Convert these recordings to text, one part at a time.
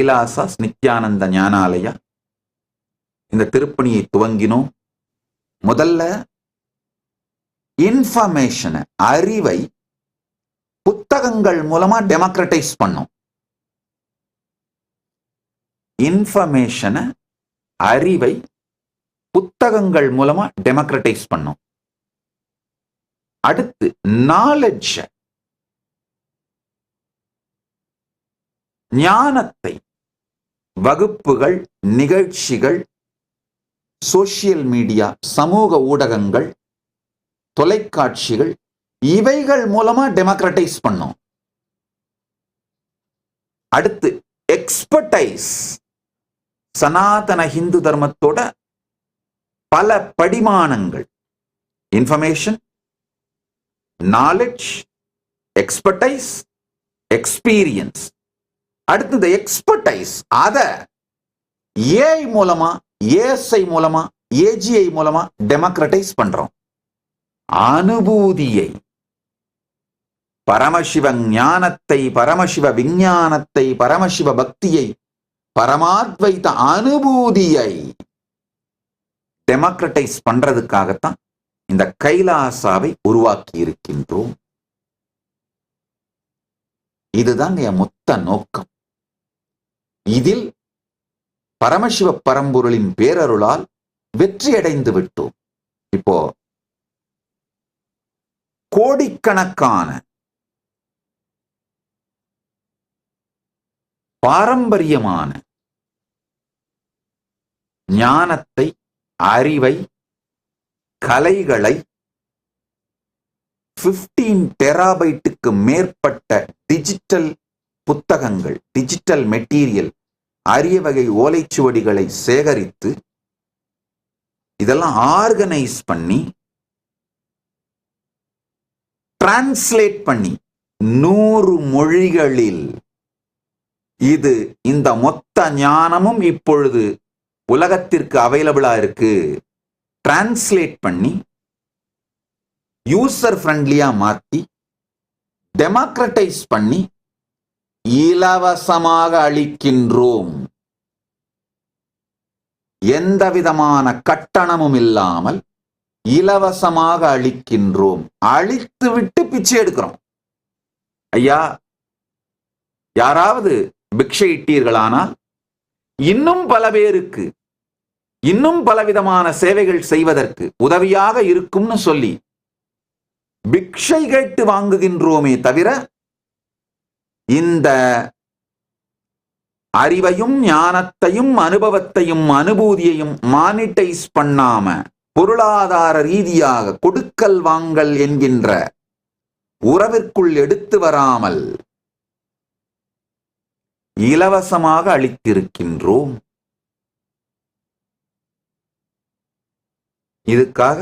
கைலாசா நித்யானந்த ஞானாலயா இந்த திருப்பணியை துவங்கினோம். முதல்ல இன்ஃபர்மேஷனை, அறிவை புத்தகங்கள் மூலமா டெமோக்ரட்டைஸ் பண்ணோம். இன்ஃபர்மேஷனை, அறிவை புத்தகங்கள் மூலமா டெமோக்ரட்டைஸ் பண்ணோம். அடுத்து நாலெட்ஜ், ஞானத்தை வகுப்புகள், நிகழ்ச்சிகள், சோசியல் மீடியா, சமூக ஊடகங்கள், தொலைக்காட்சிகள், இவைகள் மூலமா டெமோக்ரட்டைஸ் பண்ணோம். அடுத்து எக்ஸ்பர்டைஸ், சனாதன ஹிந்து தர்மத்தோட பல படிமானங்கள், இன்ஃபர்மேஷன், நாலெட்ஜ், எக்ஸ்பர்டைஸ், எக்ஸ்பீரியன்ஸ். அடுத்தது எக்ஸ்பர்டைஸ், அத ஏஐ மூலமா, ஏஎஸ்ஐ மூலமா, ஏஜிஐ மூலமா டெமோக்ரட்டைஸ் பண்றோம். அனுபூதியை, பரமசிவ ஞானத்தை, பரமசிவ விஞ்ஞானத்தை, பரமசிவ பக்தியை, பரமாத்வைத அனுபூதியை டெமோக்ரட்டைஸ் பண்றதுக்காகத்தான் இந்த கைலாசாவை உருவாக்கி இருக்கின்றோம். இதுதான் என் மொத்த நோக்கம். இதில் பரமசிவ பரம்பொருளின் பேரருளால் வெற்றி அடைந்து விட்டோம். இப்போ கோடிக்கணக்கான பாரம்பரியமான ஞானத்தை, அறிவை, கலைகளை 15 டெராபைட்டுக்கு மேற்பட்ட டிஜிட்டல் புத்தகங்கள், டிஜிட்டல் மெட்டீரியல், அரிய வகை ஓலைச்சுவடிகளை சேகரித்து இதெல்லாம் ஆர்கனைஸ் பண்ணி டிரான்ஸ்லேட் பண்ணி 100 மொழிகளில் இது இந்த மொத்த ஞானமும் இப்பொழுது உலகத்திற்கு அவைலபிளா இருக்கு. டிரான்ஸ்லேட் பண்ணி யூசர் ஃப்ரெண்ட்லியா மாற்றி டெமோக்ரட்டைஸ் பண்ணி இலவசமாக அளிக்கின்றோம். எந்த விதமான கட்டணமும் இல்லாமல் இலவசமாக அளிக்கின்றோம். அளித்து விட்டு பிச்சை எடுக்கிறோம். ஐயா, யாராவது பிக்ஷை இட்டீர்களானால் இன்னும் பல பேருக்கு இன்னும் பலவிதமான சேவைகள் செய்வதற்கு உதவியாக இருக்கும்னு சொல்லி பிக்ஷை கேட்டு வாங்குகின்றோமே தவிர இந்த அறிவையும் ஞானத்தையும் அனுபவத்தையும் அனுபூதியையும் மானிட்டைஸ் பண்ணாம பொருளாதார ரீதியாக கொடுக்கல் வாங்கல் என்கின்ற உறவிற்குள் எடுத்து வராமல் இலவசமாக அளித்திருக்கின்றோம். இதுக்காக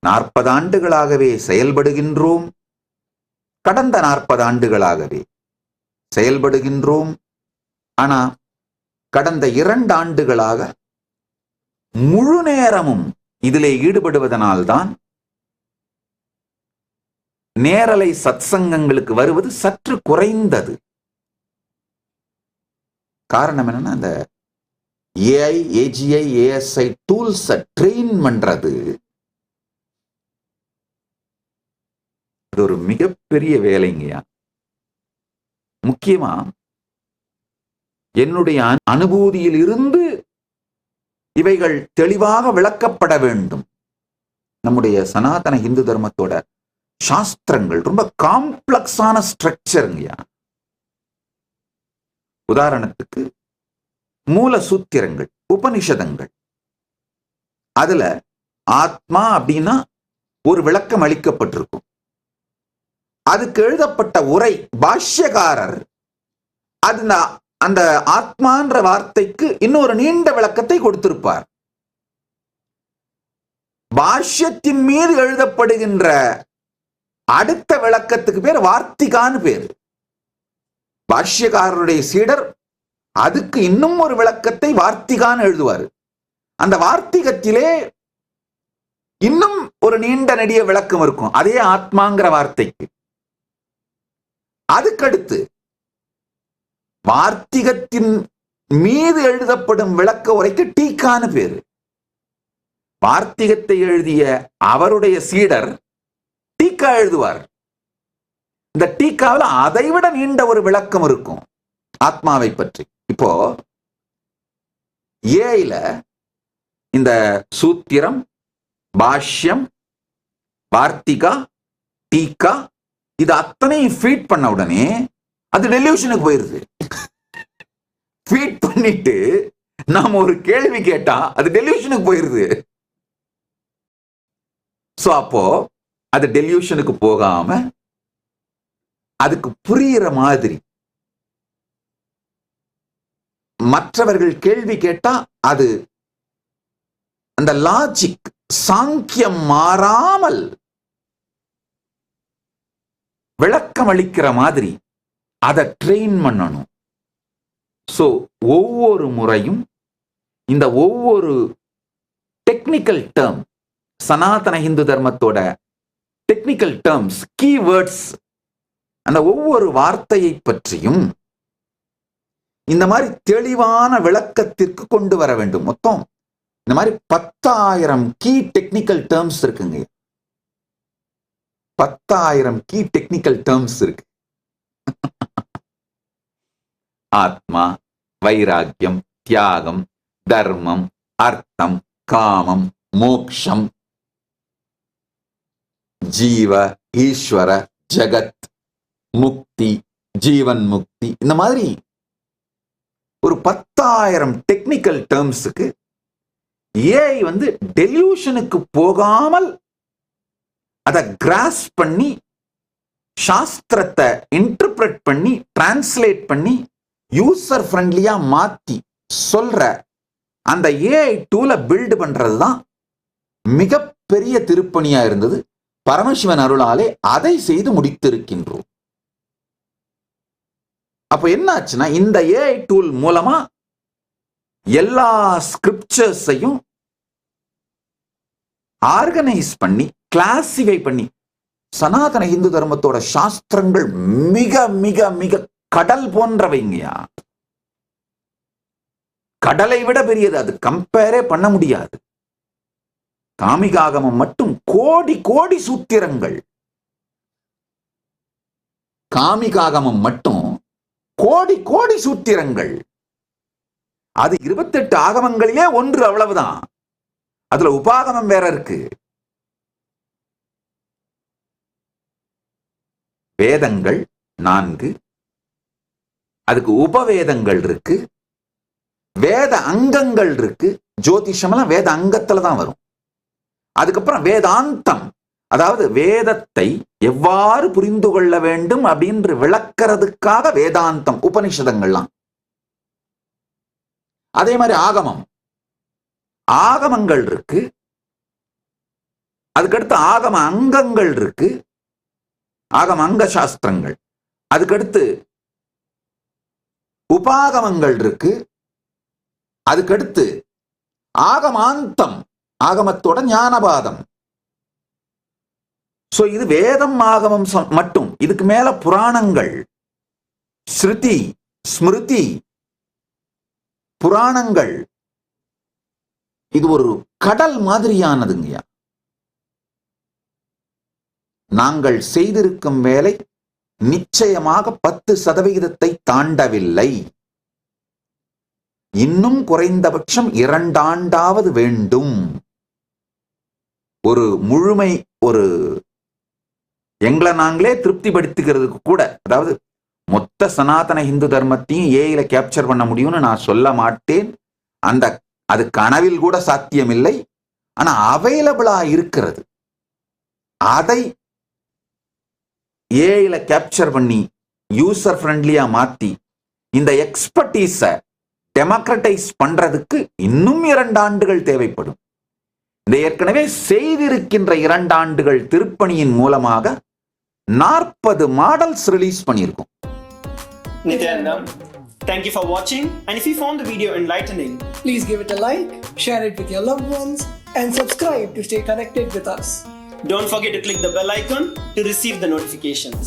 40 ஆண்டுகளாகவே செயல்படுகின்றோம். கடந்த 40 ஆண்டுகளாகவே செயல்படுகின்றோம். ஆனா கடந்த 2 ஆண்டுகளாக முழு நேரமும் இதிலே ஈடுபடுவதனால்தான் நேரலை சத்சங்கங்களுக்கு வருவது சற்று குறைந்தது. காரணம் என்னன்னா, அந்த ஏஐ, ஏஜிஐ, ஏஎஸ்ஐ டூல்ஸை ட்ரெயின் பண்றது அது ஒரு மிகப்பெரிய வேலைங்கயா. முக்கியமா என்னுடைய அனுபூதியில் இருந்து இவைகள் தெளிவாக விளக்கப்பட வேண்டும். நம்முடைய சனாதன இந்து தர்மத்தோட சாஸ்திரங்கள் ரொம்ப காம்ப்ளெக்ஸான ஸ்ட்ரக்சருங்கயா. உதாரணத்துக்கு மூல சூத்திரங்கள், உபனிஷதங்கள், அதுல ஆத்மா அப்படின்னா ஒரு விளக்கம் அளிக்கப்பட்டிருக்கும். அதுக்கு எழுதப்பட்ட உரை பாஷ்யக்காரர் அந்த ஆத்மான்ற வார்த்தைக்கு இன்னொரு நீண்ட விளக்கத்தை கொடுத்திருப்பார். பாஷ்யத்தின் மீது எழுதப்படுகின்ற அடுத்த விளக்கத்துக்கு பேர் வார்த்திகான்னு பேரு. பாஷ்யக்காரருடைய சீடர் அதுக்கு இன்னும் ஒரு விளக்கத்தை வார்த்திகான்னு எழுதுவார். அந்த வார்த்திகத்திலே இன்னும் ஒரு நீண்ட நெடிய விளக்கம் இருக்கும், அதே ஆத்மாங்கிற வார்த்தைக்கு. அதுக்கடுத்து வார்த்திகத்தின் மீது எழுதப்படும் விளக்க உரைக்கு டீக்கான்னு பேரு. வார்த்திகத்தை எழுதிய அவருடைய சீடர் டீக்கா எழுதுவார். இந்த டீக்காவில் அதைவிட நீண்ட ஒரு விளக்கம் இருக்கும் ஆத்மாவை பற்றி. இப்போ ஏல இந்த சூத்திரம், பாஷ்யம், வார்த்திகா, டீக்கா இது அத்தனையும் ஃபீட் பண்ண உடனே அது டெலியூஷனுக்கு போயிருது. ஃபீட் பண்ணிட்டு நாம ஒரு கேள்வி கேட்டா அது டெலியூஷனுக்கு போயிருது. சோ அப்போ அது டெலியூஷனுக்கு போகாம அதுக்கு புரியுற மாதிரி மற்றவர்கள் கேள்வி கேட்டா அது அந்த லாஜிக் சாங்கியம் மாறாமல் விளக்கம் அளிக்கிற மாதிரி அதை ட்ரெயின் பண்ணணும். சோ ஒவ்வொரு முறையும் இந்த ஒவ்வொரு டெக்னிக்கல் டேர்ம், சனாதன இந்து தர்மத்தோட டெக்னிக்கல் டேர்ம்ஸ், கீவேர்ட்ஸ், அந்த ஒவ்வொரு வார்த்தையை பற்றியும் இந்த மாதிரி தெளிவான விளக்கத்திற்கு கொண்டு வர வேண்டும். மொத்தம் இந்த மாதிரி 10,000 கீ டெக்னிக்கல் டேர்ம்ஸ் இருக்குங்க. 10,000 கீ டெக்னிக்கல் டேர்ம்ஸ் இருக்கு. ஆத்மா, வைராக்கியம், தியாகம், தர்மம், அர்த்தம், காமம், மோக்ஷம், ஜீவ, ஈஸ்வர, ஜகத், முக்தி, ஜீவன் முக்தி, இந்த மாதிரி ஒரு 10,000 டெக்னிக்கல் டேர்ம்ஸுக்கு ஏஐ டெலியூஷனுக்கு போகாமல் அதை கிராஸ் பண்ணி சாஸ்திரத்தை இன்டர்பிரட் பண்ணி டிரான்ஸ்லேட் பண்ணி யூசர் ஃப்ரெண்ட்லியா மாத்தி சொல்ற அந்த ஏஐ டூலை பில்டு பண்றதுதான் மிகப்பெரிய திருப்பணியா இருந்தது. பரமசிவன் அருளாலே அதை செய்து முடித்திருக்கின்றோம். அப்ப என்ன ஆச்சுன்னா, இந்த ஏஐ டூல் மூலமா எல்லா ஸ்கிரிப்சர்ஸையும் ஆர்கனைஸ் பண்ணி கிளாசிஃபை பண்ணி, சனாதன இந்து தர்மத்தோட சாஸ்திரங்கள் மிக மிக மிக கடல் போன்றவைங்கயா. கடலை விட பெரியது, அது கம்பேரே பண்ண முடியாது. காமிகாகமம் மட்டும் கோடி கோடி சூத்திரங்கள். காமிகாகமம் மட்டும் கோடி கோடி சூத்திரங்கள். அது 28 ஆகமங்களிலே ஒன்று, அவ்வளவுதான். அதுல உபாகமம் வேற இருக்கு. வேதங்கள் 4, அதுக்கு உபவேதங்கள் இருக்கு, வேத அங்கங்கள் இருக்கு. ஜோதிஷம் எல்லாம் வேத அங்கத்துல தான் வரும். அதுக்கப்புறம் வேதாந்தம், அதாவது வேதத்தை எவ்வாறு புரிந்து கொள்ள வேண்டும் அப்படின்னு விளக்கிறதுக்காக வேதாந்தம், உபனிஷதங்கள்லாம். அதே மாதிரி ஆகமம், ஆகமங்கள் இருக்கு. அதுக்கடுத்து ஆகம அங்கங்கள் இருக்கு, ஆகம அங்க சாஸ்திரங்கள். அதுக்கடுத்து உபாகமங்கள் இருக்கு. அதுக்கடுத்து ஆகமாந்தம், ஆகமத்தோட ஞானபாதம். சோ இது வேதம் ஆகமம் மட்டும். இதுக்கு மேல புராணங்கள், ஸ்ருதி, ஸ்மிருதி, புராணங்கள். இது ஒரு கடல் மாதிரியானதுங்கய்யா. நாங்கள் செய்திருக்கும் வேலை நிச்சயமாக 10% தாண்டவில்லை. இன்னும் குறைந்தபட்சம் 2 ஆண்டாவது வேண்டும். ஒரு முழுமை, ஒரு எங்களை நாங்களே திருப்திப்படுத்திக்கிறதுக்கு கூட, அதாவது மொத்த சனாதன இந்து தர்மத்தையும் ஏஐல கேப்சர் பண்ண முடியும்னு நான் சொல்ல மாட்டேன். அது கனவில் கூட சாத்தியமில்லை. ஆனா அவைலபிளா இருக்கிறது. அதை ஏஐல கேப்சர் பண்ணி யூசர் ஃப்ரெண்ட்லியா மாத்தி இந்த எக்ஸ்பர்டீஸை டெமோக்ரட்டைஸ் பண்றதுக்கு இன்னும் 2 ஆண்டுகள் தேவைப்படும். இந்த ஏற்கனவே செய்திருக்கின்ற 2 ஆண்டுகள் திருப்பணியின் மூலமாக 40 மாடல்ஸ் ரிலீஸ் பண்ணியிருக்கோம். Nityanandam, thank you for watching, and if you found the video enlightening, please give it a like, share it with your loved ones, and subscribe to stay connected with us. Don't forget to click the bell icon to receive the notifications.